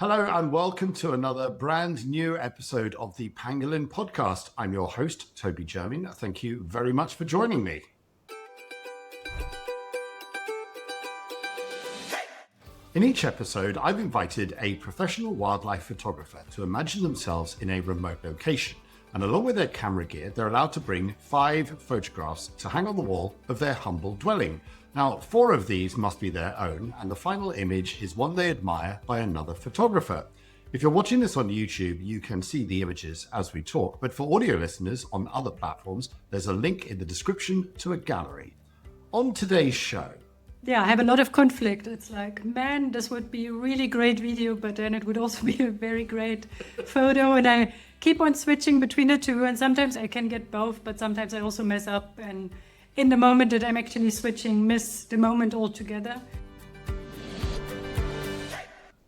Hello and welcome to another brand new episode of the Pangolin podcast. I'm your host, Toby Jermyn. Thank you very much for joining me. In each episode, I've invited a professional wildlife photographer to imagine themselves in a remote location. And along with their camera gear, they're allowed to bring 5 photographs to hang on the wall of their humble dwelling. Now, 4 of these must be their own, and the final image is one they admire by another photographer. If you're watching this on YouTube, you can see the images as we talk, but for audio listeners on other platforms, there's a link in the description to a gallery. On today's show, I have a lot of conflict. It's like, man, this would be a really great video, but then it would also be a very great photo. And I keep on switching between the two. And sometimes I can get both, but sometimes I also mess up. And in the moment that I'm actually switching, miss the moment altogether.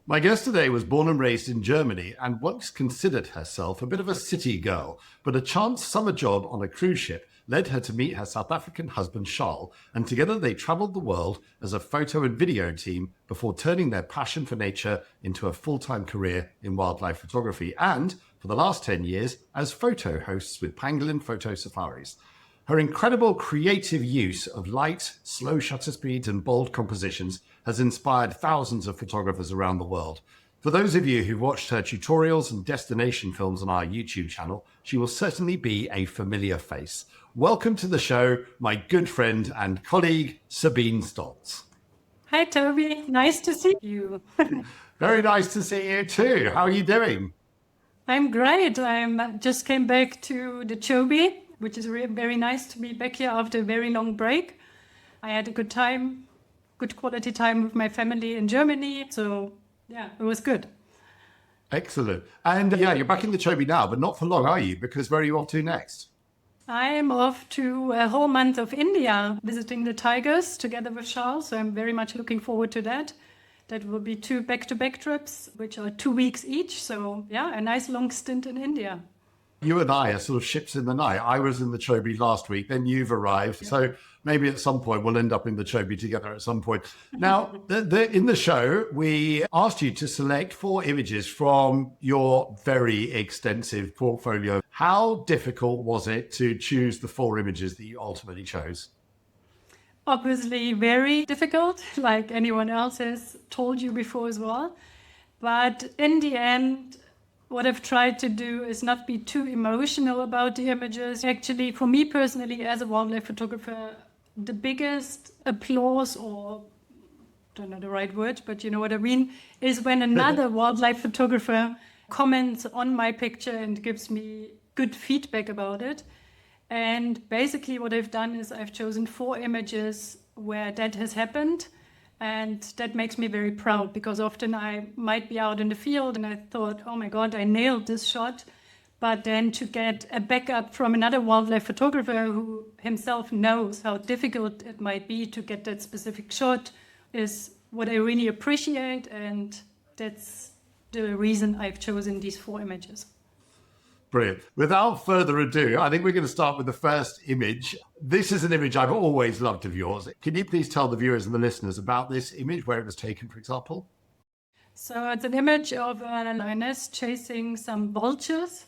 My guest today was born and raised in Germany and once considered herself a bit of a city girl, but a chance summer job on a cruise ship led her to meet her South African husband, Charl, and together they traveled the world as a photo and video team before turning their passion for nature into a full-time career in wildlife photography and, for the last 10 years, as photo hosts with Pangolin Photo Safaris. Her incredible creative use of light, slow shutter speeds and bold compositions has inspired thousands of photographers around the world. For those of you who've watched her tutorials and destination films on our YouTube channel, she will certainly be a familiar face. Welcome to the show, my good friend and colleague, Sabine Stoltz. Hi, Toby. Nice to see you. Very nice to see you too. How are you doing? I'm great. I just came back to the Toby, which is very nice to be back here after a very long break. I had a good time, good quality time with my family in Germany. So, it was good. Excellent. And you're back in the Toby now, but not for long, are you? Because where are you off to next? I'm off to a whole month of India, visiting the tigers together with Charl. So I'm very much looking forward to that. That will be 2 back-to-back trips, which are 2 weeks each. So, a nice long stint in India. You and I are sort of ships in the night. I was in the Toby last week, then you've arrived. Yeah. So maybe at some point we'll end up in the Toby together at some point. Now, in the show, we asked you to select 4 images from your very extensive portfolio. How difficult was it to choose the 4 images that you ultimately chose? Obviously very difficult, like anyone else has told you before as well. But in the end, what I've tried to do is not be too emotional about the images. Actually, for me personally, as a wildlife photographer, the biggest applause, or I don't know the right word, but you know what I mean, is when another wildlife photographer comments on my picture and gives me good feedback about it. And basically what I've done is I've chosen 4 images where that has happened. And that makes me very proud because often I might be out in the field and I thought, oh my God, I nailed this shot. But then to get a backup from another wildlife photographer who himself knows how difficult it might be to get that specific shot is what I really appreciate. And that's the reason I've chosen these 4 images. Brilliant. Without further ado, I think we're going to start with the first image. This is an image I've always loved of yours. Can you please tell the viewers and the listeners about this image, where it was taken, for example? So it's an image of a lioness chasing some vultures,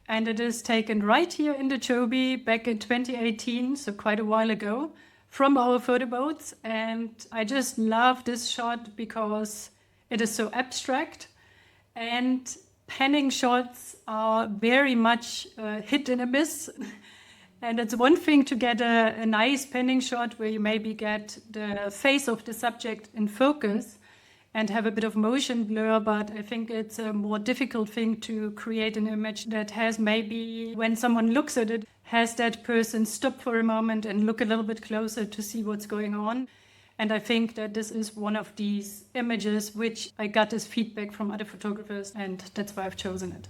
and it is taken right here in the Toby back in 2018, so quite a while ago, from our photo boats. And I just love this shot because it is so abstract, and panning shots are very much hit and a miss. And it's one thing to get a nice panning shot where you maybe get the face of the subject in focus and have a bit of motion blur, but I think it's a more difficult thing to create an image that has maybe, when someone looks at it, has that person stop for a moment and look a little bit closer to see what's going on. And I think that this is one of these images which I got as feedback from other photographers, and that's why I've chosen it.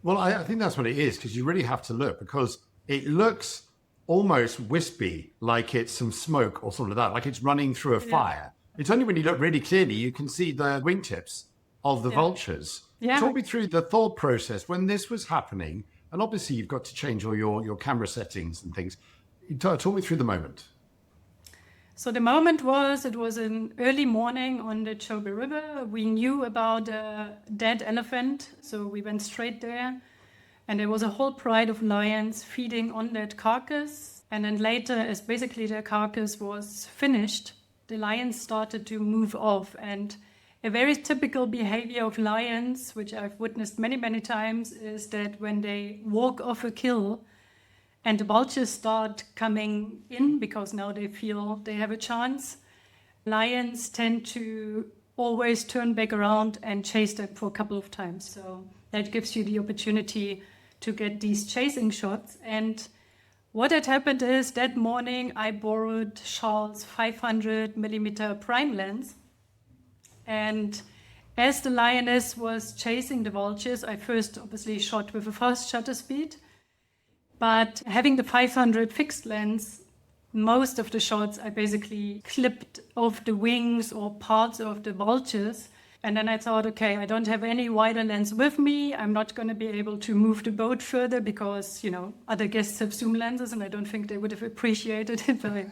Well, I think that's what it is, because you really have to look, because it looks almost wispy, like it's some smoke or something like that, like it's running through a fire. It's only when you look really clearly, you can see the wingtips of the vultures. Yeah. Talk me through the thought process when this was happening, and obviously you've got to change all your camera settings and things. Talk me through the moment. So the moment was, it was an early morning on the Toby River. We knew about a dead elephant, so we went straight there. And there was a whole pride of lions feeding on that carcass. And then later, as basically the carcass was finished, the lions started to move off. And a very typical behavior of lions, which I've witnessed many, many times, is that when they walk off a kill, and the vultures start coming in because now they feel they have a chance, lions tend to always turn back around and chase them for a couple of times. So that gives you the opportunity to get these chasing shots. And what had happened is that morning I borrowed Charl's 500 millimeter prime lens. And as the Lioness was chasing the vultures, I first obviously shot with a fast shutter speed. But having the 500 fixed lens, most of the shots I basically clipped off the wings or parts of the vultures. And then I thought, okay, I don't have any wider lens with me. I'm not going to be able to move the boat further because, other guests have zoom lenses and I don't think they would have appreciated it if I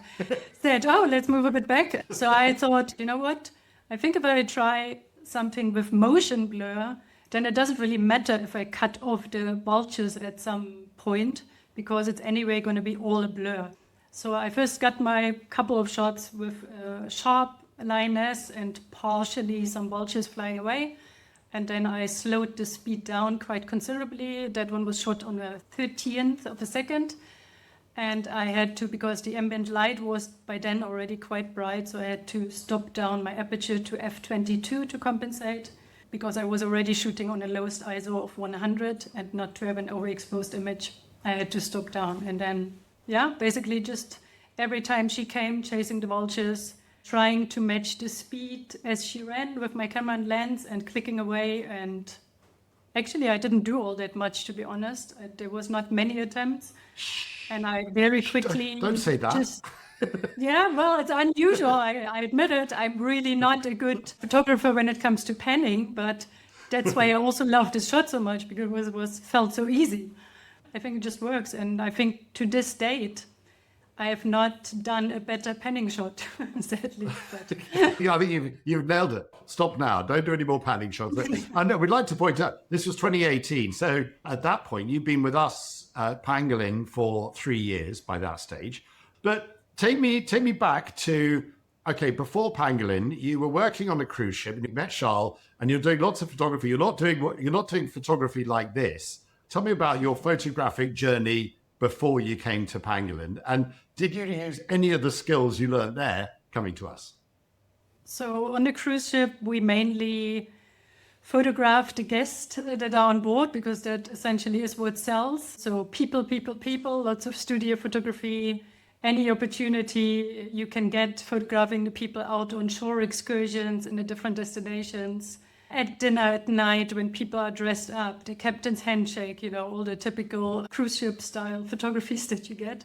said, oh, let's move a bit back. So I thought, you know what? I think if I try something with motion blur, then it doesn't really matter if I cut off the vultures at some point, because it's anyway going to be all a blur. So I first got my couple of shots with a sharp Lioness and partially some vultures flying away. And then I slowed the speed down quite considerably. That one was shot on a 13th of a second. And I had to, because the ambient light was by then already quite bright, so I had to stop down my aperture to f22 to compensate, because I was already shooting on a lowest ISO of 100, and not to have an overexposed image, I had to stop down. And then, basically just every time she came chasing the vultures, trying to match the speed as she ran with my camera and lens and clicking away. And actually, I didn't do all that much, to be honest. There was not many attempts. And I very quickly... Don't say that. Well, it's unusual. I admit it. I'm really not a good photographer when it comes to panning, but that's why I also love this shot so much, because it felt so easy. I think it just works. And I think to this date, I have not done a better panning shot, sadly. But... I think you've nailed it. Stop now. Don't do any more panning shots. I know, we'd like to point out, this was 2018. So at that point, you've been with us at Pangolin for 3 years by that stage. But take me back to, okay, before Pangolin, you were working on a cruise ship and you met Charl and you're doing lots of photography. You're not doing photography like this. Tell me about your photographic journey before you came to Pangolin. And did you use any of the skills you learned there coming to us? So on the cruise ship, we mainly photograph the guests that are on board, because that essentially is what sells. So people, lots of studio photography, any opportunity you can get photographing the people out on shore excursions in the different destinations. At dinner at night when people are dressed up, the captain's handshake, all the typical cruise ship style photographies that you get.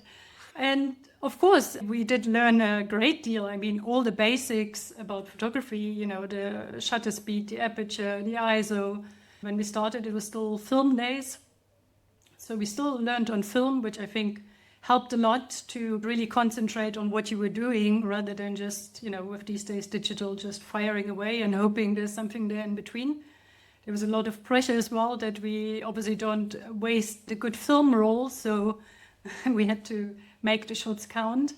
And of course, we did learn a great deal. I mean, all the basics about photography, the shutter speed, the aperture, the ISO. When we started, it was still film days. So we still learned on film, which I think helped a lot to really concentrate on what you were doing, rather than just, with these days digital, just firing away and hoping there's something there in between. There was a lot of pressure as well that we obviously don't waste the good film roll, so we had to make the shots count.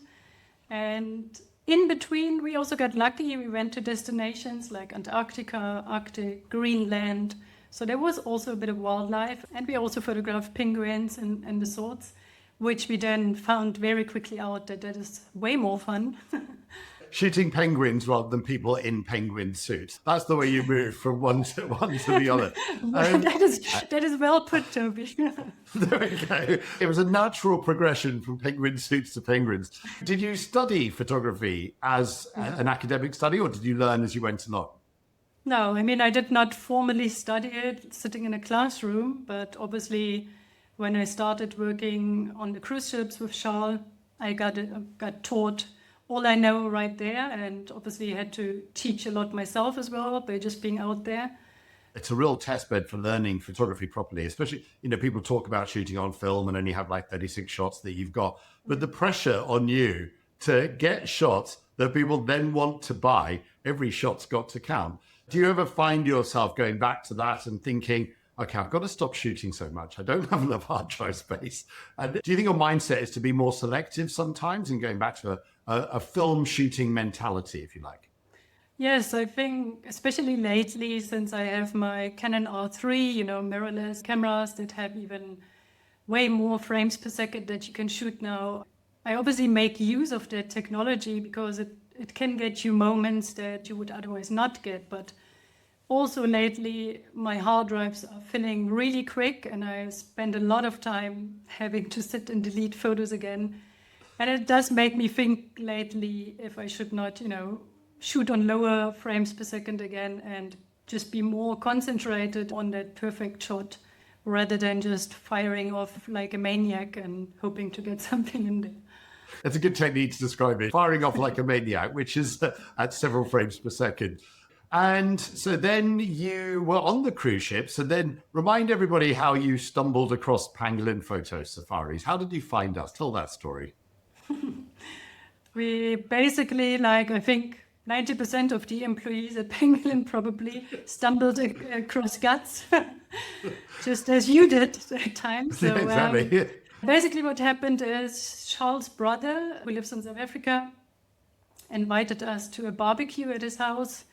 And in between, we also got lucky. We went to destinations like Antarctica, Arctic, Greenland. So there was also a bit of wildlife. And we also photographed penguins and the sorts, which we then found very quickly out that is way more fun. Shooting penguins rather than people in penguin suits. That's the way you move from one to the other. That is well put, Toby. There we go. It was a natural progression from penguin suits to penguins. Did you study photography as an academic study, or did you learn as you went along? No, I mean, I did not formally study it sitting in a classroom, but obviously when I started working on the cruise ships with Charl, I got taught all I know right there, and obviously had to teach a lot myself as well by just being out there. It's a real testbed for learning photography properly, especially, people talk about shooting on film and only have like 36 shots that you've got, but the pressure on you to get shots that people then want to buy. Every shot's got to count. Do you ever find yourself going back to that and thinking, okay, I've got to stop shooting so much. I don't have enough hard drive space. And do you think your mindset is to be more selective sometimes and going back to a film shooting mentality, if you like? Yes, I think especially lately, since I have my Canon R3, mirrorless cameras that have even way more frames per second that you can shoot now. I obviously make use of that technology because it can get you moments that you would otherwise not get. But also lately, my hard drives are filling really quick and I spend a lot of time having to sit and delete photos again. And it does make me think lately if I should not, shoot on lower frames per second again and just be more concentrated on that perfect shot rather than just firing off like a maniac and hoping to get something in there. That's a good technique to describe it. Firing off like a maniac, which is at several frames per second. And so then you were on the cruise ship. So then remind everybody how you stumbled across Pangolin Photo Safaris. How did you find us? Tell that story. We basically, I think 90% of the employees at Pangolin probably stumbled across Guts, just as you did at times. So, yeah, exactly. Basically what happened is Charl's brother, who lives in South Africa, invited us to a barbecue at his house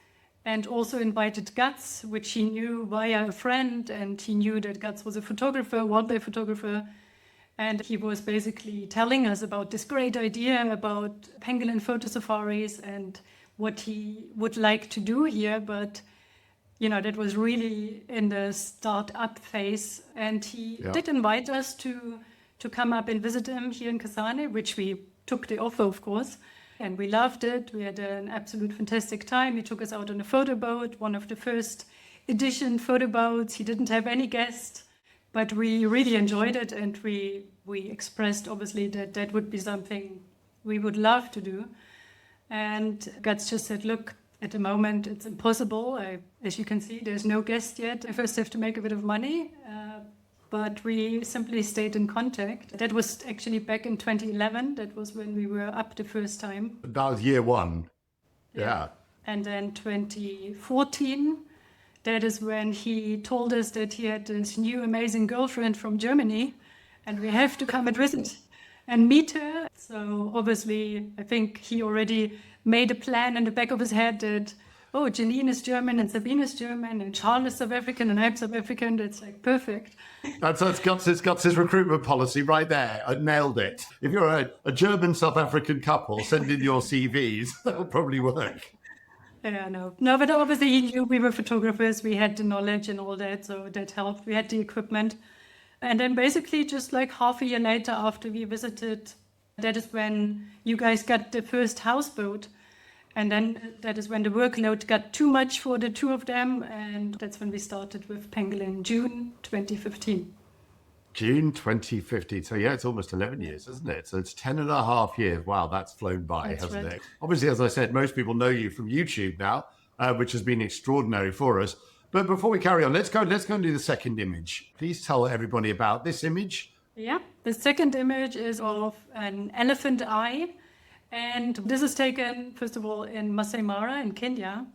and also invited Guts, which he knew via a friend, and he knew that Guts was a photographer, wildlife photographer. And he was basically telling us about this great idea about Pangolin Photo Safaris and what he would like to do here. But, that was really in the start-up phase. And he did invite us to come up and visit him here in Kasane, which we took the offer, of course. And we loved it. We had an absolute fantastic time. He took us out on a photo boat, one of the first edition photo boats. He didn't have any guests. But we really enjoyed it, and we expressed, obviously, that would be something we would love to do. And Guts just said, look, at the moment, it's impossible. As you can see, there's no guest yet. I first have to make a bit of money. But we simply stayed in contact. That was actually back in 2011. That was when we were up the first time. That was year one. Yeah. And then 2014... that is when he told us that he had this new amazing girlfriend from Germany and we have to come and visit and meet her. So obviously, I think he already made a plan in the back of his head that, Janine is German and Sabine is German and Charl is South African and I'm South African. That's perfect. That's Guts' recruitment policy right there. I nailed it. If you're a German South African couple, send in your CVs. That'll probably work. Yeah, no, but obviously he knew we were photographers. We had the knowledge and all that, so that helped. We had the equipment. And then basically just half a year later after we visited, that is when you guys got the first houseboat. And then that is when the workload got too much for the two of them. And that's when we started with Pangolin, June 2015. June 2015. So yeah, it's almost 11 years, isn't it? So it's 10 and a half years. Wow, that's flown by, hasn't it? Obviously, as I said, most people know you from YouTube now, which has been extraordinary for us. But before we carry on, let's go and do the second image. Please tell everybody about this image. Yeah, the second image is of an elephant eye. And this is taken, first of all, in Masai Mara in Kenya.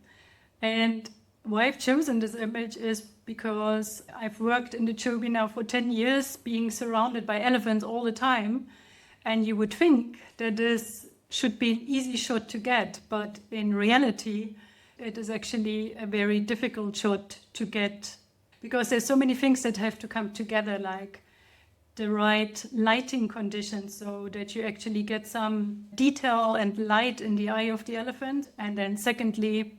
And why I've chosen this image is because I've worked in the Chobe now for 10 years, being surrounded by elephants all the time. And you would think that this should be an easy shot to get, but in reality, it is actually a very difficult shot to get because there's so many things that have to come together, like the right lighting conditions so that you actually get some detail and light in the eye of the elephant. And then secondly,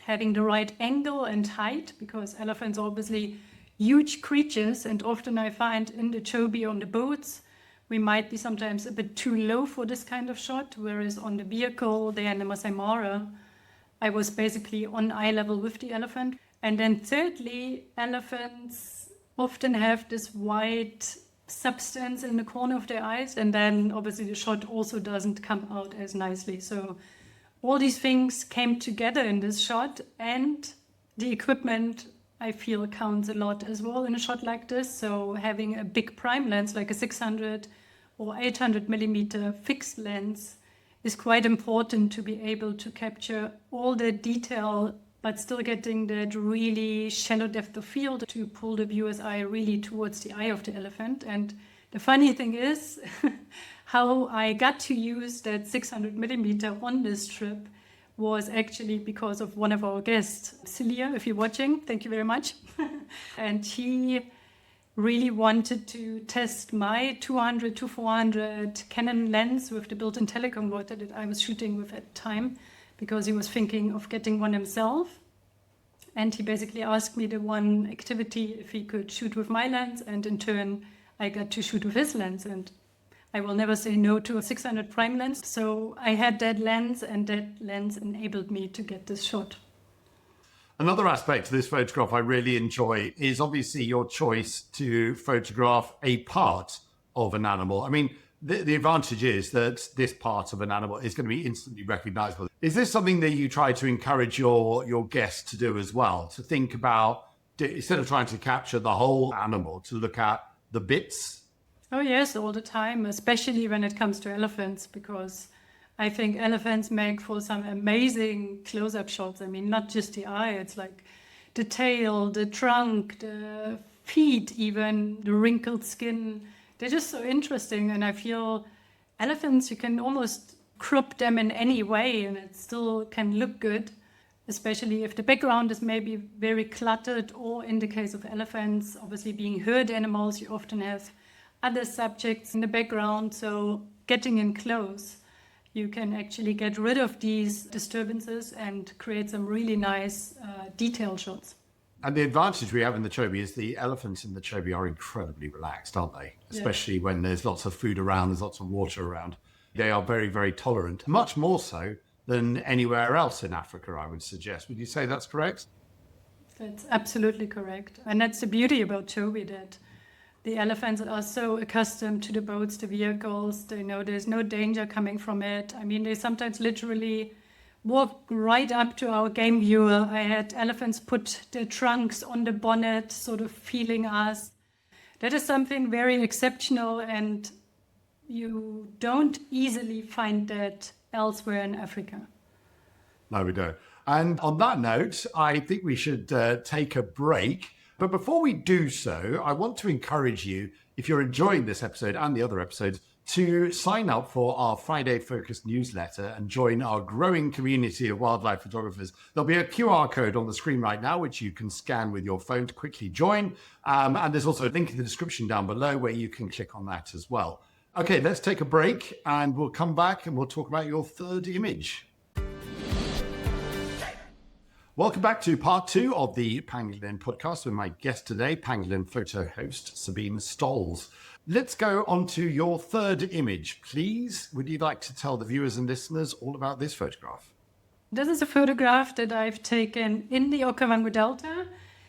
having the right angle and height, because elephants are obviously huge creatures, and often I find in the Chobe on the boats, we might be sometimes a bit too low for this kind of shot, whereas on the vehicle there in the Masai Mara, I was basically on eye level with the elephant. And then thirdly, elephants often have this white substance in the corner of their eyes, and then obviously the shot also doesn't come out as nicely. So all these things came together in this shot, and the equipment I feel counts a lot as well in a shot like this. So having a big prime lens like a 600 or 800 millimeter fixed lens is quite important to be able to capture all the detail, but still getting that really shallow depth of field to pull the viewer's eye really towards the eye of the elephant. And the funny thing is how I got to use that 600 millimeter on this trip was actually because of one of our guests, Celia, if you're watching, thank you very much. And he really wanted to test my 200-400 Canon lens with the built-in teleconverter that I was shooting with at the time, because he was thinking of getting one himself. And he basically asked me the one activity if he could shoot with my lens, and in turn I got to shoot with his lens. And I will never say no to a 600 prime lens. So I had that lens, and that lens enabled me to get this shot. Another aspect of this photograph I really enjoy is obviously your choice to photograph a part of an animal. I mean, the advantage is that this part of an animal is going to be instantly recognizable. Is this something that you try to encourage your guests to do as well? To think about, instead of trying to capture the whole animal, to look at the bits? Oh yes, all the time, especially when it comes to elephants, because I think elephants make for some amazing close-up shots. I mean, not just the eye, it's like the tail, the trunk, the feet, even the wrinkled skin. They're just so interesting. And I feel elephants, you can almost crop them in any way and it still can look good, especially if the background is maybe very cluttered, or in the case of elephants, obviously being herd animals, you often have other subjects in the background. So getting in close, you can actually get rid of these disturbances and create some really nice detailed shots. And the advantage we have in the Toby is the elephants in the Toby are incredibly relaxed, aren't they? Especially when there's lots of food around, there's lots of water around. They are very, very tolerant, much more so than anywhere else in Africa, I would suggest. Would you say that's correct? That's absolutely correct. And that's the beauty about Toby, that the elephants are so accustomed to the boats, the vehicles. They know there's no danger coming from it. I mean, they sometimes literally walk right up to our game viewer. I had elephants put their trunks on the bonnet, sort of feeling us. That is something very exceptional, and you don't easily find that elsewhere in Africa. No, we don't. And on that note, I think we should take a break. But before we do so, I want to encourage you, if you're enjoying this episode and the other episodes, to sign up for our Friday Focus newsletter and join our growing community of wildlife photographers. There'll be a QR code on the screen right now, which you can scan with your phone to quickly join. And there's also a link in the description down below where you can click on that as well. Okay, let's take a break and we'll come back and we'll talk about your third image. Welcome back to part 2 of the Pangolin podcast with my guest today, Pangolin Photo host Sabine Stolz. Let's go on to your third image, please. Would you like to tell the viewers and listeners all about this photograph? This is a photograph that I've taken in the Okavango Delta,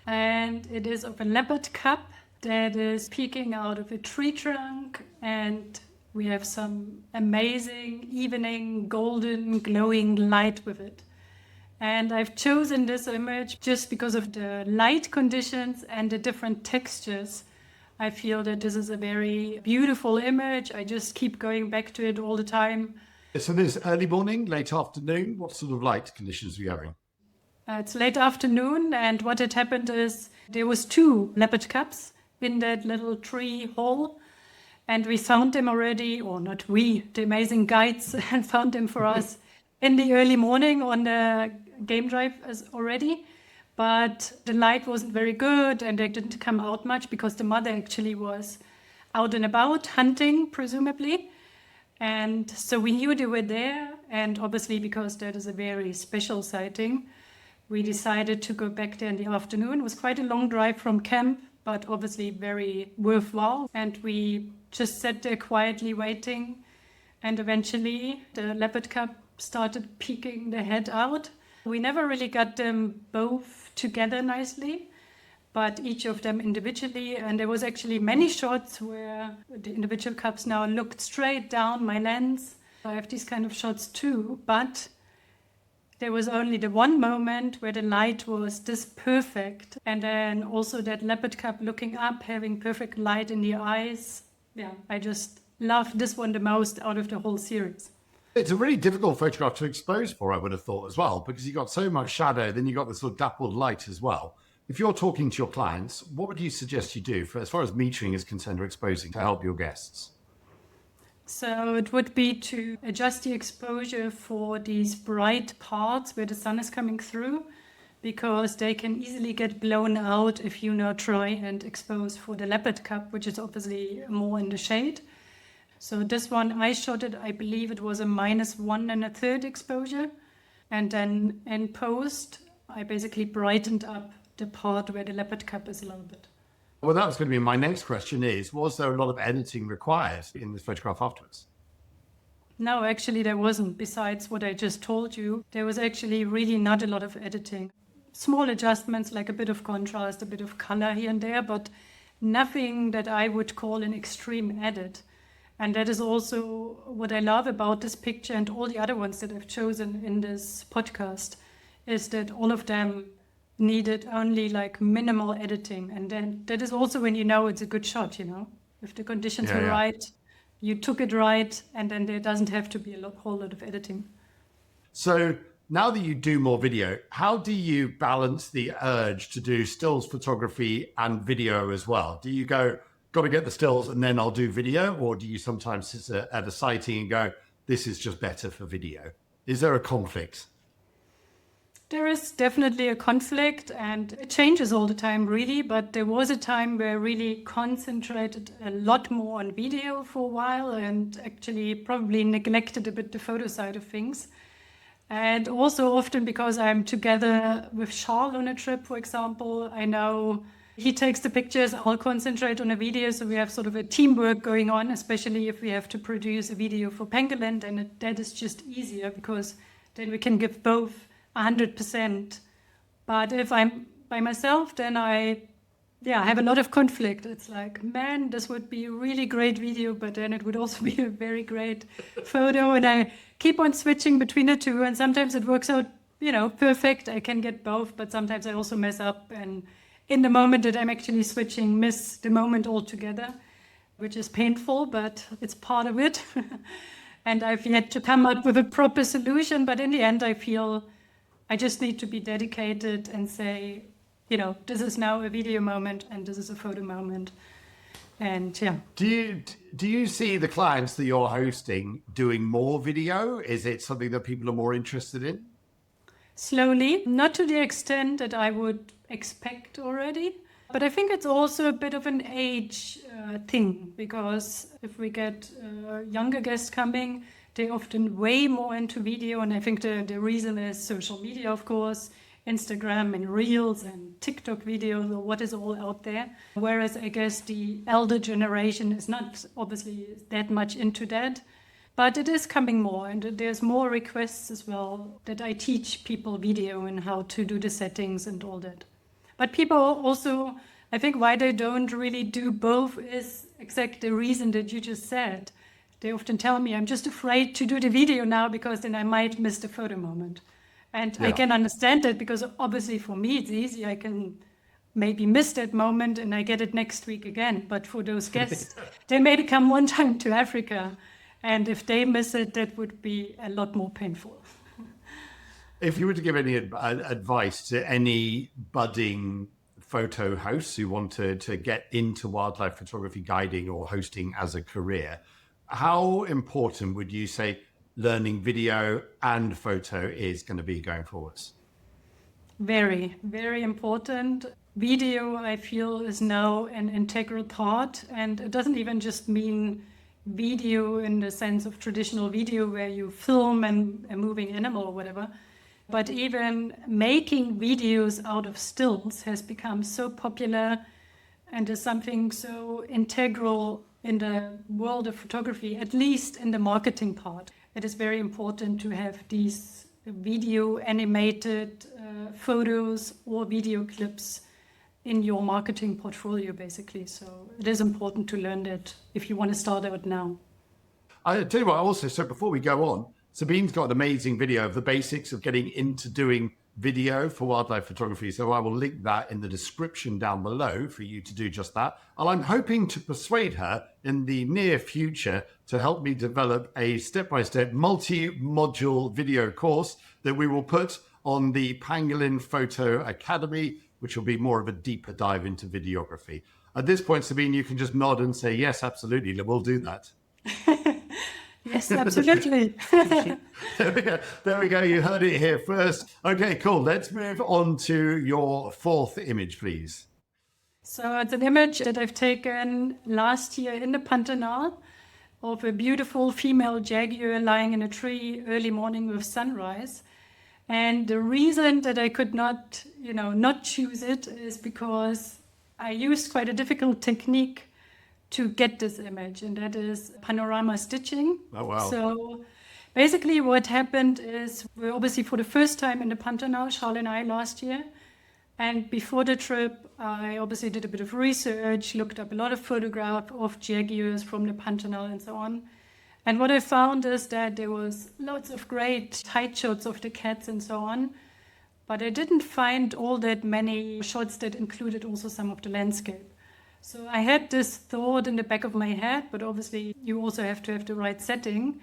and it is of a leopard cub that is peeking out of a tree trunk, and we have some amazing evening golden glowing light with it. And I've chosen this image just because of the light conditions and the different textures. I feel that this is a very beautiful image. I just keep going back to it all the time. So this early morning, late afternoon, what sort of light conditions are we having? It's late afternoon, and what had happened is there was 2 leopard cubs in that little tree hole, and we found them already, or not we, the amazing guides and found them for us in the early morning on the game drive as already. But the light wasn't very good and they didn't come out much because the mother actually was out and about hunting, presumably. And so we knew they were there. And obviously, because that is a very special sighting, we decided to go back there in the afternoon. It was quite a long drive from camp, but obviously very worthwhile. And we just sat there quietly waiting. And eventually the leopard cub started peeking their head out. We never really got them both together nicely, but each of them individually. And there was actually many shots where the individual cubs now looked straight down my lens. I have these kind of shots too, but there was only the one moment where the light was this perfect. And then also that leopard cub looking up, having perfect light in the eyes. Yeah, I just love this one the most out of the whole series. It's a really difficult photograph to expose for, I would have thought as well, because you've got so much shadow, then you've got the sort of dappled light as well. If you're talking to your clients, what would you suggest you do for, as far as metering is concerned or exposing, to help your guests? So it would be to adjust the exposure for these bright parts where the sun is coming through, because they can easily get blown out if you now try and expose for the Leopard cup, which is obviously more in the shade. So this one, I shot it, I believe it was a -1 1/3 exposure. And then in post, I basically brightened up the part where the Leopard cup is a little bit. Well, that was going to be my next question is, was there a lot of editing required in this photograph afterwards? No, actually there wasn't. Besides what I just told you, there was actually really not a lot of editing. Small adjustments like a bit of contrast, a bit of color here and there, but nothing that I would call an extreme edit. And that is also what I love about this picture and all the other ones that I've chosen in this podcast, is that all of them needed only like minimal editing. And then that is also when you know it's a good shot, you know, if the conditions were right, you took it right, and then there doesn't have to be a whole lot of editing. So now that you do more video, how do you balance the urge to do stills photography and video as well? Do you go, got to get the stills and then I'll do video? Or do you sometimes sit at a sighting and go, this is just better for video? Is there a conflict? There is definitely a conflict, and it changes all the time, really. But there was a time where I really concentrated a lot more on video for a while, and actually probably neglected a bit the photo side of things. And also often because I'm together with Charl on a trip, for example, I know he takes the pictures, I'll concentrate on a video. So we have sort of a teamwork going on, especially if we have to produce a video for Pangolin, and that is just easier because then we can give both 100%. But if I'm by myself, then I have a lot of conflict. It's like, man, this would be a really great video, but then it would also be a very great photo. And I keep on switching between the two. And sometimes it works out, you know, perfect. I can get both, but sometimes I also mess up. And in the moment that I'm actually switching, miss the moment altogether, which is painful, but it's part of it. And I've yet to come up with a proper solution. But in the end, I feel I just need to be dedicated and say, you know, this is now a video moment and this is a photo moment. And yeah. Do you see the clients that you're hosting doing more video? Is it something that people are more interested in? Slowly, not to the extent that I would expect already. But I think it's also a bit of an age thing, because if we get younger guests coming, they're often way more into video. And I think the reason is social media, of course, Instagram and Reels and TikTok videos, or what is all out there. Whereas I guess the elder generation is not obviously that much into that. But it is coming more, and there's more requests as well that I teach people video and how to do the settings and all that. But people also, I think why they don't really do both is exactly the reason that you just said. They often tell me, I'm just afraid to do the video now because then I might miss the photo moment. And I can understand that, because obviously for me it's easy. I can maybe miss that moment and I get it next week again. But for those guests, they maybe come one time to Africa. And if they miss it, that would be a lot more painful. If you were to give any advice to any budding photo hosts who want to get into wildlife photography guiding or hosting as a career, how important would you say learning video and photo is going to be going forwards? Very, very important. Video, I feel, is now an integral part, and it doesn't even just mean video in the sense of traditional video where you film a moving animal or whatever, but even making videos out of stills has become so popular and is something so integral in the world of photography, at least in the marketing part. It is very important to have these video animated photos or video clips in your marketing portfolio, basically. So it is important to learn that if you want to start out now. I tell you what, also, so before we go on, Sabine's got an amazing video of the basics of getting into doing video for wildlife photography. So I will link that in the description down below for you to do just that. And I'm hoping to persuade her in the near future to help me develop a step-by-step multi-module video course that we will put on the Pangolin Photo Academy, which will be more of a deeper dive into videography. At this point, Sabine, you can just nod and say, yes, absolutely, we'll do that. Yes, absolutely. There we go. You heard it here first. Okay, cool. Let's move on to your fourth image, please. So it's an image that I've taken last year in the Pantanal of a beautiful female jaguar lying in a tree early morning with sunrise. And the reason that I could not, not choose it is because I used quite a difficult technique to get this image, and that is panorama stitching. Oh, wow. So basically what happened is we're obviously for the first time in the Pantanal, Charl and I, last year. And before the trip, I obviously did a bit of research, looked up a lot of photographs of jaguars from the Pantanal and so on. And what I found is that there was lots of great tight shots of the cats and so on, but I didn't find all that many shots that included also some of the landscape. So I had this thought in the back of my head, but obviously you also have to have the right setting.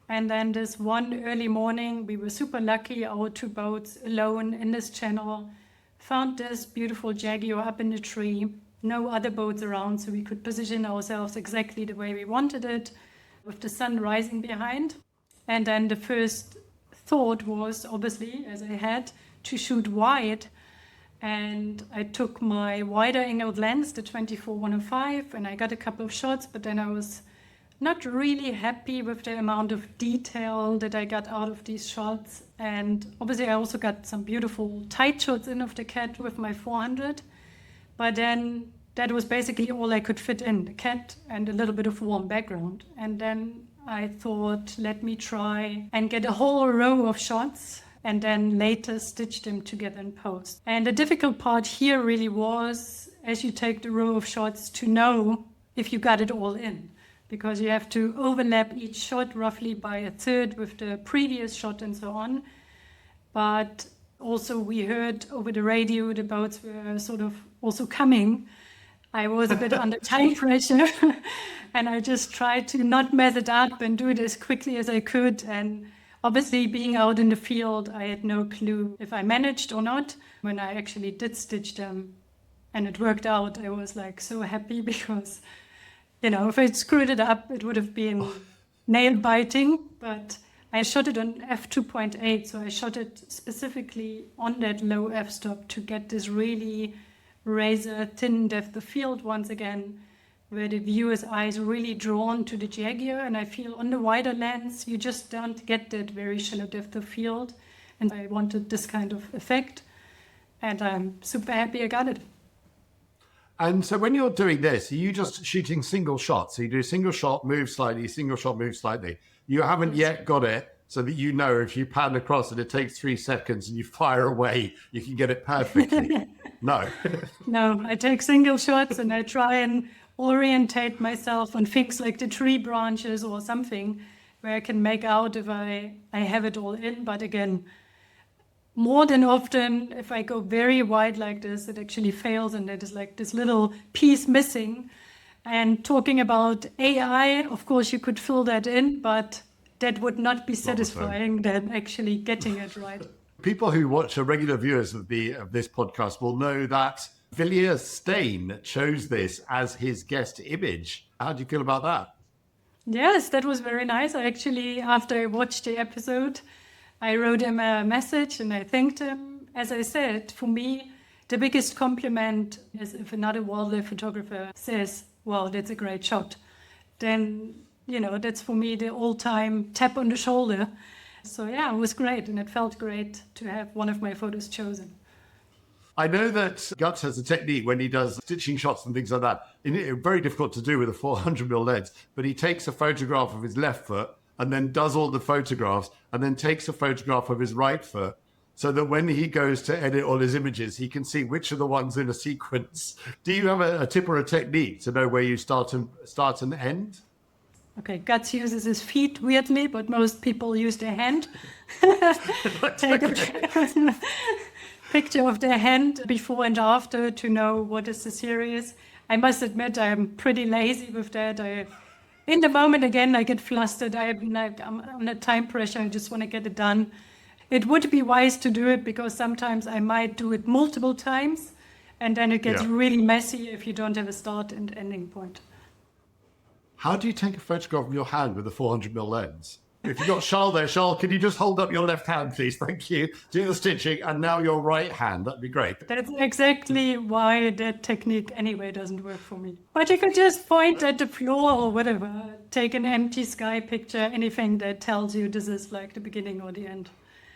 And then this one early morning, we were super lucky, our two boats alone in this channel, found this beautiful jaguar up in the tree, no other boats around, so we could position ourselves exactly the way we wanted it, with the sun rising behind. And then the first thought was, obviously, as I had, to shoot wide. And I took my wider angled lens, the 24-105, and I got a couple of shots, but then I was not really happy with the amount of detail that I got out of these shots. And obviously I also got some beautiful tight shots in of the cat with my 400, but then that was basically all I could fit in, the cat and a little bit of warm background. And then I thought, let me try and get a whole row of shots and then later stitch them together in post. And the difficult part here really was, as you take the row of shots, to know if you got it all in, because you have to overlap each shot roughly by a third with the previous shot and so on. But also we heard over the radio the boats were sort of also coming. I was a bit under time pressure and I just tried to not mess it up and do it as quickly as I could. And obviously, being out in the field, I had no clue if I managed or not. When I actually did stitch them and it worked out, I was like so happy because, if I screwed it up, it would have been nail biting. But I shot it on f2.8, so I shot it specifically on that low f-stop to get this really razor thin depth of field once again, where the viewer's eyes are really drawn to the jaguar. And I feel on the wider lens, you just don't get that very shallow depth of field. And I wanted this kind of effect. And I'm super happy I got it. And so when you're doing this, are you just shooting single shots? So you do single shot, move slightly, single shot, move slightly. You haven't yet got it so that you know if you pan across and it takes 3 seconds and you fire away, you can get it perfectly. No. No, I take single shots and I try and orientate myself on things like the tree branches or something where I can make out if I have it all in. But again, more than often, if I go very wide like this, it actually fails and there is like this little piece missing. And talking about AI, of course, you could fill that in, but that would not be satisfying than actually getting it right. People who watch, regular viewers of this podcast will know that Villiers Stain chose this as his guest image. How do you feel about that? Yes, that was very nice. I actually, after I watched the episode, I wrote him a message and I thanked him. As I said, for me, the biggest compliment is if another wildlife photographer says, wow, that's a great shot. Then, that's for me the all-time tap on the shoulder. So yeah, it was great. And it felt great to have one of my photos chosen. I know that Guts has a technique when he does stitching shots and things like that. Very difficult to do with a 400mm lens, but he takes a photograph of his left foot and then does all the photographs and then takes a photograph of his right foot so that when he goes to edit all his images, he can see which are the ones in a sequence. Do you have a tip or a technique to know where you start and end? Okay, Guts uses his feet weirdly, but most people use their hand. Take a picture of their hand before and after to know what is the series. I must admit I'm pretty lazy with that. In the moment, again, I get flustered. I'm under time pressure. I just want to get it done. It would be wise to do it because sometimes I might do it multiple times, and then it gets really messy if you don't have a start and ending point. How do you take a photograph of your hand with a 400mm lens? If you've got Charl there, Charl, can you just hold up your left hand, please? Thank you. Do the stitching, and now your right hand. That'd be great. That's exactly why that technique anyway doesn't work for me. But you could just point at the floor or whatever. Take an empty sky picture, anything that tells you this is like the beginning or the end.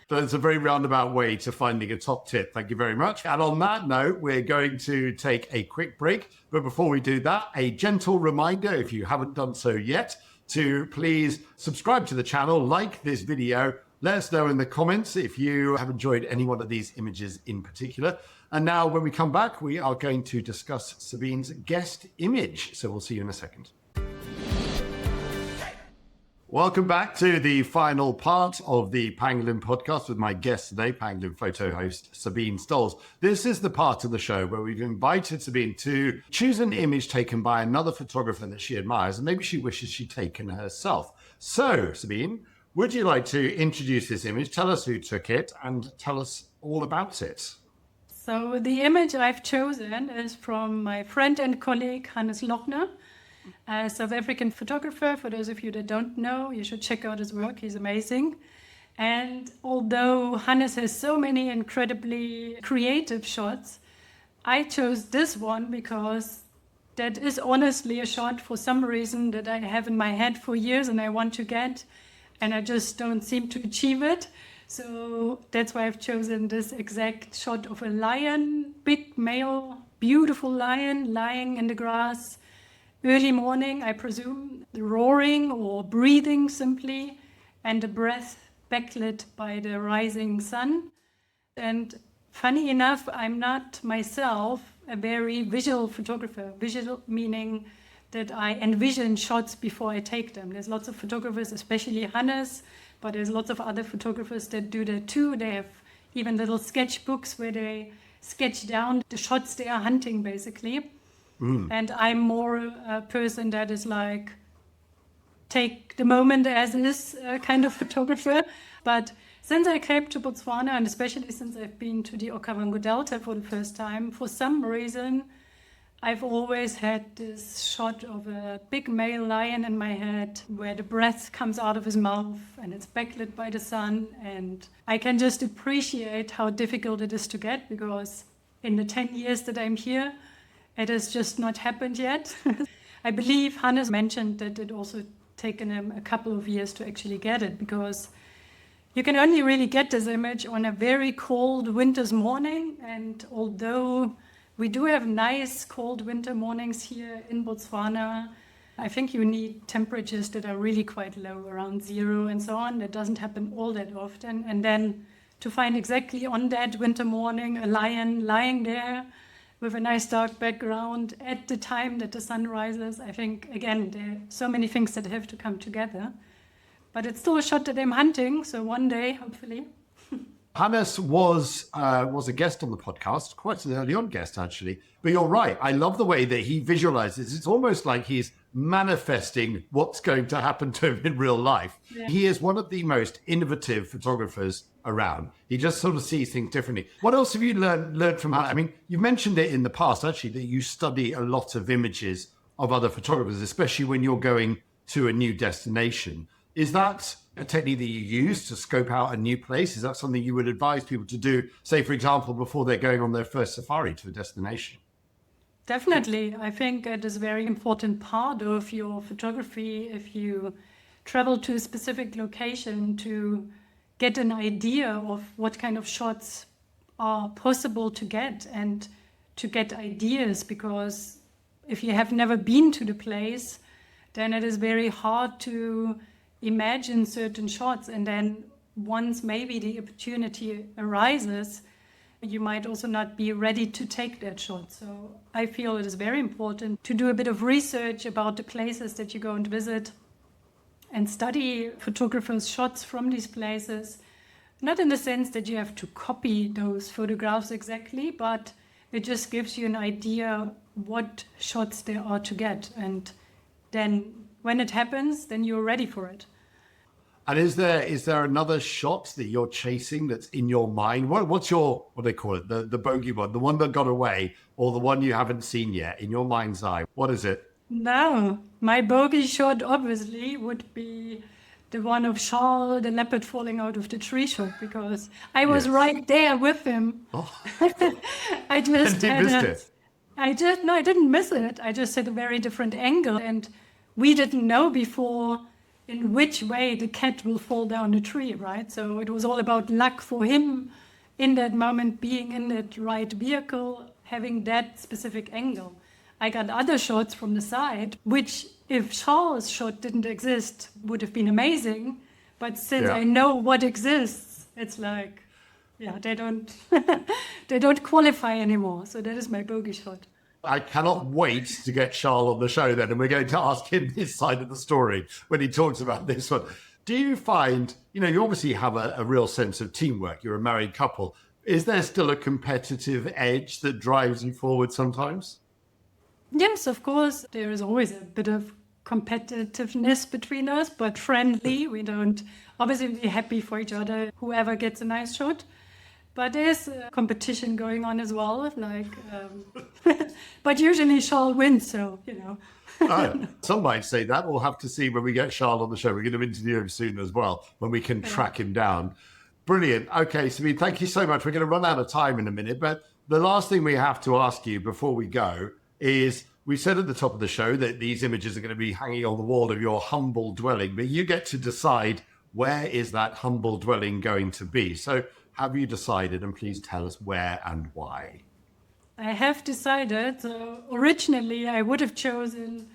So it's a very roundabout way to finding a top tip. Thank you very much. And on that note, we're going to take a quick break. But before we do that, a gentle reminder, if you haven't done so yet, to please subscribe to the channel, like this video, let us know in the comments if you have enjoyed any one of these images in particular. And now when we come back, we are going to discuss Sabine's guest image. So we'll see you in a second. Welcome back to the final part of the Pangolin podcast with my guest today, Pangolin photo host Sabine Stolz. This is the part of the show where we've invited Sabine to choose an image taken by another photographer that she admires, and maybe she wishes she'd taken herself. So, Sabine, would you like to introduce this image, tell us who took it, and tell us all about it? So the image I've chosen is from my friend and colleague, Hannes Lochner, a South African photographer. For those of you that don't know, you should check out his work. He's amazing. And although Hannes has so many incredibly creative shots, I chose this one because that is honestly a shot for some reason that I have in my head for years and I want to get, and I just don't seem to achieve it. So that's why I've chosen this exact shot of a lion, big male, beautiful lion lying in the grass. Early morning, I presume, the roaring or breathing simply, and the breath backlit by the rising sun. And funny enough, I'm not myself a very visual photographer. Visual meaning that I envision shots before I take them. There's lots of photographers, especially Hannes, but there's lots of other photographers that do that too. They have even little sketchbooks where they sketch down the shots they are hunting, basically. And I'm more a person that is like, take the moment as is kind of photographer. But since I came to Botswana, and especially since I've been to the Okavango Delta for the first time, for some reason, I've always had this shot of a big male lion in my head where the breath comes out of his mouth and it's backlit by the sun. And I can just appreciate how difficult it is to get, because in the 10 years that I'm here, it has just not happened yet. I believe Hannes mentioned that it also taken him a couple of years to actually get it, because you can only really get this image on a very cold winter's morning. And although we do have nice cold winter mornings here in Botswana, I think you need temperatures that are really quite low, around 0 and so on. That doesn't happen all that often. And then to find exactly on that winter morning a lion lying there with a nice dark background at the time that the sun rises, I think, again, there are so many things that have to come together. But it's still a shot that I'm hunting, so one day, hopefully. Hannes was a guest on the podcast, quite an early on guest, actually. But you're right. I love the way that he visualizes. It's almost like he's manifesting what's going to happen to him in real life. Yeah. He is one of the most innovative photographers around. He just sort of sees things differently. What else have you learned from Hannes? I mean, you mentioned it in the past, actually, that you study a lot of images of other photographers, especially when you're going to a new destination. Is that a technique that you use to scope out a new place? Is that something you would advise people to do, say, for example, before they're going on their first safari to a destination? Definitely. I think it is a very important part of your photography if you travel to a specific location to get an idea of what kind of shots are possible to get and to get ideas, because if you have never been to the place, then it is very hard to imagine certain shots. And then once maybe the opportunity arises, you might also not be ready to take that shot. So I feel it is very important to do a bit of research about the places that you go and visit and study photographers' shots from these places. Not in the sense that you have to copy those photographs exactly, but it just gives you an idea what shots there are to get. And then when it happens, then you're ready for it. And is there another shot that you're chasing that's in your mind? What's your, what do they call it, the bogey one, the one that got away, or the one you haven't seen yet in your mind's eye? What is it? No, my bogey shot obviously would be the one of Charl, the leopard falling out of the tree shot, because I was right there with him. Oh. I just And he missed it. I didn't miss it. I just had a very different angle, and we didn't know before in which way the cat will fall down the tree, right? So it was all about luck for him in that moment, being in that right vehicle, having that specific angle. I got other shots from the side, which if Charles' shot didn't exist, would have been amazing. But since I know what exists, it's like, they don't they don't qualify anymore. So that is my bogey shot. I cannot wait to get Charl on the show then, and we're going to ask him his side of the story when he talks about this one. Do you find, you obviously have a real sense of teamwork. You're a married couple. Is there still a competitive edge that drives you forward sometimes? Yes, of course. There is always a bit of competitiveness between us, but friendly. We don't obviously be happy for each other, whoever gets a nice shot. But there's a competition going on as well. But usually Charl wins, so, Some might say that. We'll have to see when we get Charl on the show. We're going to interview him soon as well, when we can track him down. Brilliant. Okay, Sabine, thank you so much. We're going to run out of time in a minute, but the last thing we have to ask you before we go is, we said at the top of the show that these images are going to be hanging on the wall of your humble dwelling, but you get to decide where is that humble dwelling going to be. So have you decided, and please tell us where and why? I have decided. So originally, I would have chosen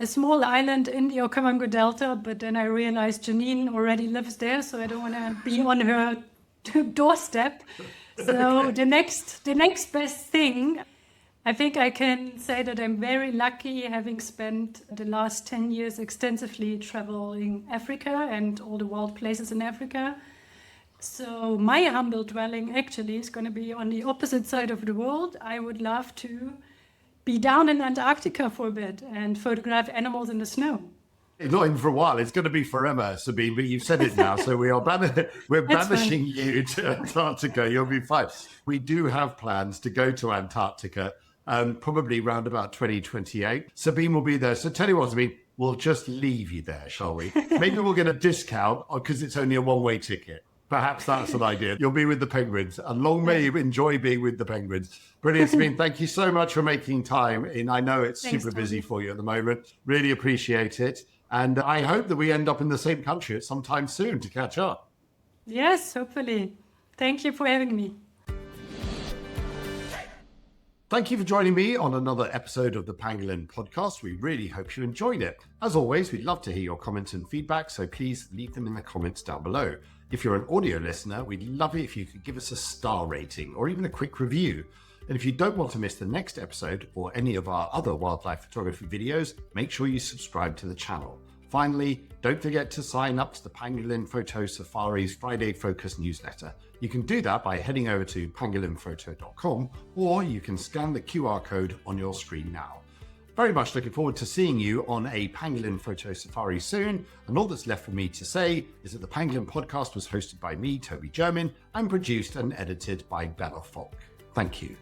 a small island in the Okavango Delta, but then I realized Janine already lives there, so I don't want to be on her doorstep. So the next best thing, I think I can say that I'm very lucky, having spent the last 10 years extensively traveling Africa and all the wild places in Africa. So my humble dwelling actually is going to be on the opposite side of the world. I would love to be down in Antarctica for a bit and photograph animals in the snow. Not even for a while. It's going to be forever, Sabine, but you've said it now, so we're banishing you to Antarctica. You'll be fine. We do have plans to go to Antarctica, probably around about 2028. Sabine will be there. So tell you what, Sabine, we'll just leave you there, shall we? Maybe we'll get a discount because it's only a one-way ticket. Perhaps that's an idea. You'll be with the penguins, and long may you enjoy being with the penguins. Brilliant, Sabine. Thank you so much for making time. And I know it's super busy for you at the moment. Really appreciate it. And I hope that we end up in the same country at some time soon to catch up. Yes, hopefully. Thank you for having me. Thank you for joining me on another episode of the Pangolin podcast. We really hope you enjoyed it. As always, we'd love to hear your comments and feedback, so please leave them in the comments down below. If you're an audio listener, we'd love it if you could give us a star rating or even a quick review. And if you don't want to miss the next episode or any of our other wildlife photography videos, make sure you subscribe to the channel. Finally, don't forget to sign up to the Pangolin Photo Safaris Friday Focus newsletter. You can do that by heading over to pangolinphoto.com, or you can scan the QR code on your screen now. Very much looking forward to seeing you on a Pangolin Photo Safari soon. And all that's left for me to say is that the Pangolin podcast was hosted by me, Toby Jermyn, and produced and edited by Bella Falk. Thank you.